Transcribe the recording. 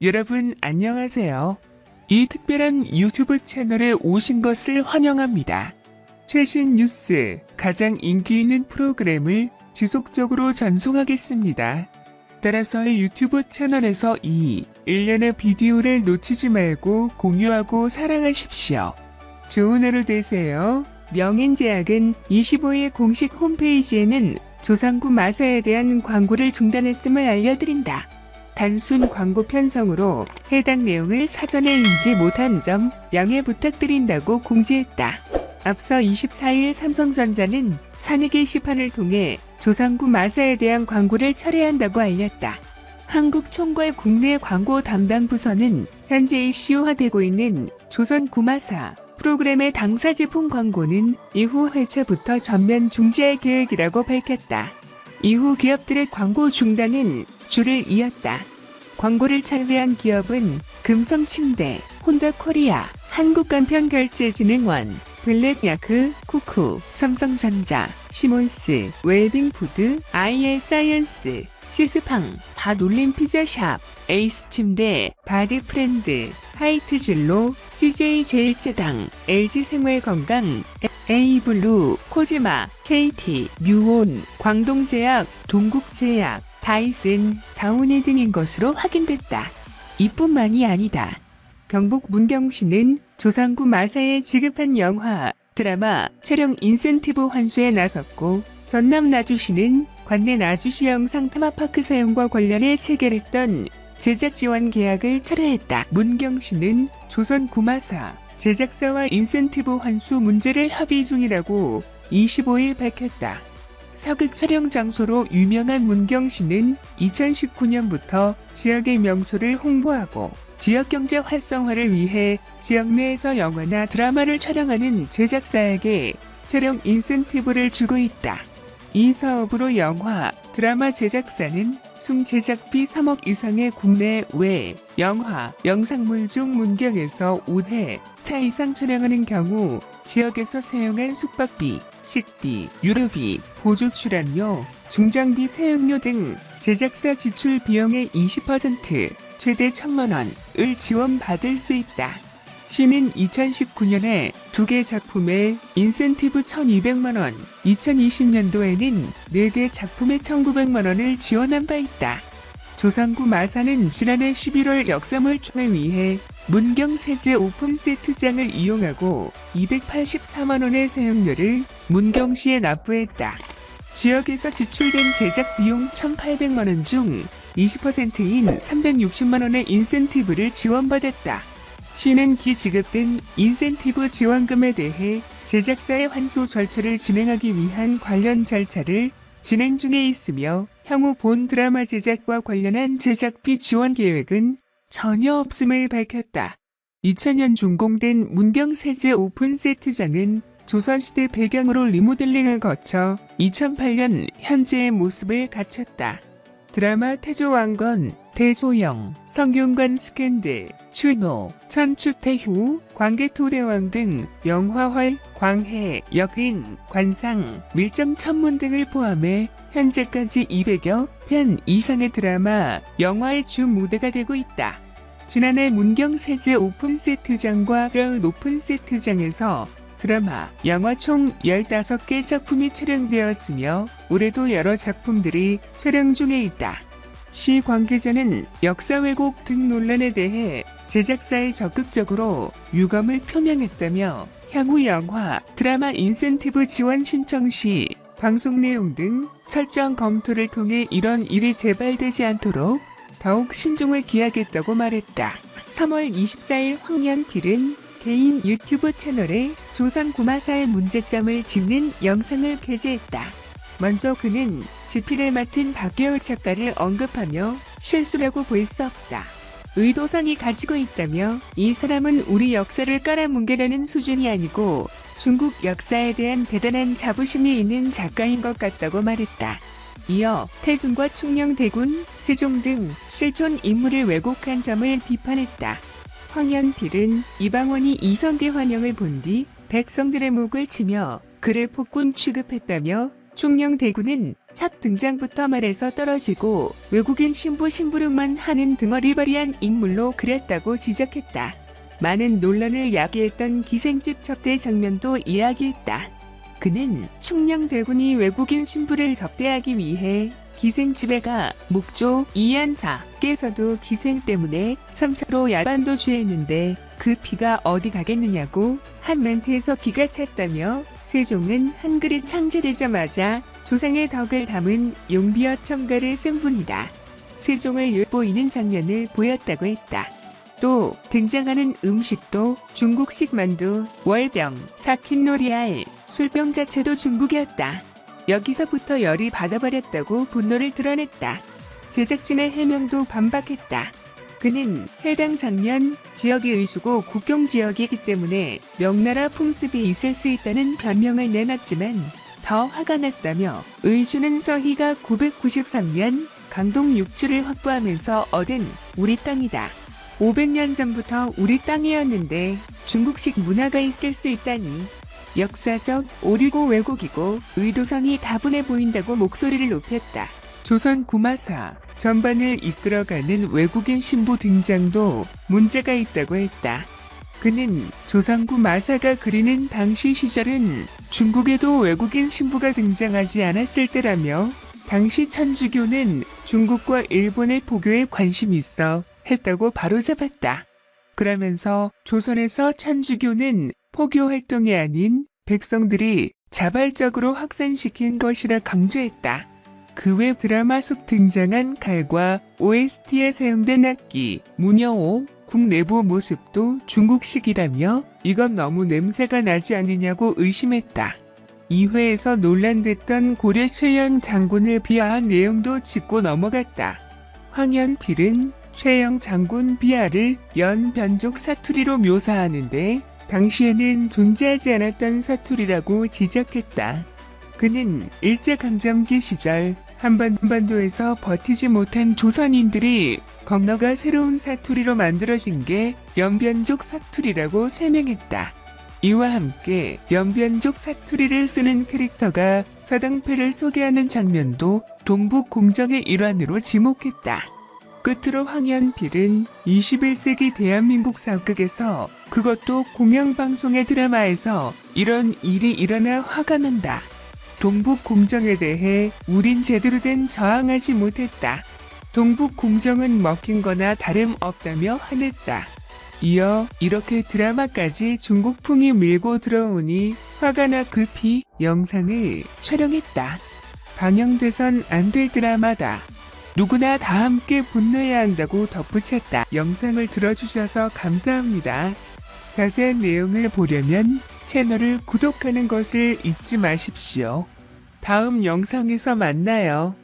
여러분 안녕하세요. 이 특별한 유튜브 채널에 오신 것을 환영합니다. 최신 뉴스, 가장 인기 있는 프로그램을 지속적으로 전송하겠습니다. 따라서 유튜브 채널에서 이 일련의 비디오를 놓치지 말고 공유하고 사랑하십시오. 좋은 하루 되세요. 명인제약은 25일 공식 홈페이지에는 조상구 마사에 대한 광고를 중단했음을 알려드린다. 단순 광고 편성으로 해당 내용을 사전에 인지 못한 점 양해 부탁드린다고 공지했다. 앞서 24일 삼성전자는 사내 게시판을 통해 조상구 마사에 대한 광고를 철회한다고 알렸다. 한국총괄 국내 광고 담당 부서는 현재 이슈화되고 있는 조선구마사 프로그램의 당사 제품 광고는 이후 회차부터 전면 중지할 계획이라고 밝혔다. 이후 기업들의 광고 중단은 줄을 이었다. 광고를 철회한 기업은 금성침대, 혼다코리아, 한국간편결제진흥원, 블랙야크, 쿠쿠, 삼성전자, 시몬스, 웰빙푸드, IL사이언스, 시스팡, 밭올림피자샵, 에이스침대, 바디프렌드, 하이트진로, CJ제일제당, LG생활건강, A블루, 코지마, KT, 뉴온, 광동제약, 동국제약, 다이슨, 다우니 등인 것으로 확인됐다. 이뿐만이 아니다. 경북 문경시는 조상구 마사에 지급한 영화, 드라마 촬영 인센티브 환수에 나섰고, 전남 나주시는 관내 나주시 영상 테마파크 사용과 관련해 체결했던 제작 지원 계약을 철회했다. 문경시는 조선구마사 제작사와 인센티브 환수 문제를 협의 중이라고 25일 밝혔다. 사극 촬영 장소로 유명한 문경시는 2019년부터 지역의 명소를 홍보하고 지역경제 활성화를 위해 지역 내에서 영화나 드라마를 촬영하는 제작사에게 촬영 인센티브를 주고 있다. 이 사업으로 영화, 드라마 제작사는 총 제작비 3억 이상의 국내 외 영화, 영상물 중 문경에서 올해 차 이상 촬영하는 경우 지역에서 사용한 숙박비, 식비, 유류비, 보조 출연료, 중장비 사용료 등 제작사 지출 비용의 20% 최대 1,000만 원을 지원받을 수 있다. 시는 2019년에 2개 작품에 인센티브 1,200만 원, 2020년도에는 4개 작품에 1,900만 원을 지원한 바 있다. 조상구 마사는 지난해 11월 역사물총을 위해 문경 세제 오픈 세트장을 이용하고 284만 원의 사용료를 문경시에 납부했다. 지역에서 지출된 제작 비용 1,800만 원 중 20%인 360만 원의 인센티브를 지원받았다. 시는 기지급된 인센티브 지원금에 대해 제작사의 환수 절차를 진행하기 위한 관련 절차를 진행 중에 있으며 향후 본 드라마 제작과 관련한 제작비 지원 계획은 전혀 없음을 밝혔다. 2000년 준공된 문경세제 오픈 세트장은 조선시대 배경으로 리모델링을 거쳐 2008년 현재의 모습을 갖췄다. 드라마 태조왕건, 대조영, 성균관 스캔들, 추노, 천추태후, 광개토대왕 등 영화활, 광해, 역인, 관상, 밀정천문 등을 포함해 현재까지 200여 편 이상의 드라마, 영화의 주 무대가 되고 있다. 지난해 문경세제 오픈 세트장과 가을 오픈 세트장에서 드라마, 영화 총 15개 작품이 촬영되었으며 올해도 여러 작품들이 촬영 중에 있다. 시 관계자는 역사 왜곡 등 논란에 대해 제작사에 적극적으로 유감을 표명했다며 향후 영화, 드라마 인센티브 지원 신청 시 방송 내용 등 철저한 검토를 통해 이런 일이 재발되지 않도록 더욱 신중을 기하겠다고 말했다. 3월 24일 황연필은 개인 유튜브 채널에 조선구마사의 문제점을 짚는 영상을 게재했다. 먼저 그는 지필을 맡은 박계월 작가를 언급하며 실수라고 볼 수 없다. 의도상이 가지고 있다며 이 사람은 우리 역사를 깔아뭉개려는 수준이 아니고 중국 역사에 대한 대단한 자부심이 있는 작가인 것 같다고 말했다. 이어 태종과 충녕대군, 세종 등 실존 인물을 왜곡한 점을 비판했다. 황연필은 이방원이 이성계 환영을 본 뒤 백성들의 목을 치며 그를 폭군 취급했다며 충녕대군은 첫 등장부터 말에서 떨어지고 외국인 신부 심부름만 하는 등어리바리한 인물로 그렸다고 지적했다. 많은 논란을 야기했던 기생집 접대 장면도 이야기했다. 그는 충녕대군이 외국인 신부를 접대하기 위해 기생집에 가 목조 이한사께서도 기생 때문에 3차로 야반도 주했는데 그 피가 어디 가겠느냐고 한 멘트에서 기가 찼다며 세종은 한글이 창제되자마자 조상의 덕을 담은 용비어 첨가를 쓴 분이다. 세종을 엿보이는 장면을 보였다고 했다. 또 등장하는 음식도 중국식 만두, 월병, 사킨노리알, 술병 자체도 중국이었다. 여기서부터 열이 받아버렸다고 분노를 드러냈다. 제작진의 해명도 반박했다. 그는 해당 장면 지역이 의주고 국경 지역이기 때문에 명나라 풍습이 있을 수 있다는 변명을 내놨지만 더 화가 났다며 의주는 서희가 993년 강동 6주를 확보하면서 얻은 우리 땅이다. 500년 전부터 우리 땅이었는데 중국식 문화가 있을 수 있다니 역사적 오류고 왜곡이고 의도성이 다분해 보인다고 목소리를 높였다. 조선 구마사 전반을 이끌어가는 외국인 신부 등장도 문제가 있다고 했다. 그는 조선구 마사가 그리는 당시 시절은 중국에도 외국인 신부가 등장하지 않았을 때라며 당시 천주교는 중국과 일본의 포교에 관심이 있어 했다고 바로잡았다. 그러면서 조선에서 천주교는 포교 활동이 아닌 백성들이 자발적으로 확산시킨 것이라 강조했다. 그 외 드라마 속 등장한 칼과 OST에 사용된 악기, 문여옥, 국내부 모습도 중국식이라며 이건 너무 냄새가 나지 않느냐고 의심했다. 2회에서 논란됐던 고려 최영 장군을 비하한 내용도 짚고 넘어갔다. 황현필은 최영 장군 비하를 연변족 사투리로 묘사하는데 당시에는 존재하지 않았던 사투리라고 지적했다. 그는 일제강점기 시절 한반도에서 버티지 못한 조선인들이 건너가 새로운 사투리로 만들어진 게 연변족 사투리라고 설명했다. 이와 함께 연변족 사투리를 쓰는 캐릭터가 사당패를 소개하는 장면도 동북공정의 일환으로 지목했다. 끝으로 황현필은 21세기 대한민국 사극에서 그것도 공영방송의 드라마에서 이런 일이 일어나 화가 난다. 동북공정에 대해 우린 제대로 된 저항하지 못했다. 동북공정은 먹힌 거나 다름없다며 화냈다. 이어 이렇게 드라마까지 중국풍이 밀고 들어오니 화가 나 급히 영상을 촬영했다. 방영돼선 안 될 드라마다. 누구나 다 함께 분노해야 한다고 덧붙였다. 영상을 들어주셔서 감사합니다. 자세한 내용을 보려면 채널을 구독하는 것을 잊지 마십시오. 다음 영상에서 만나요.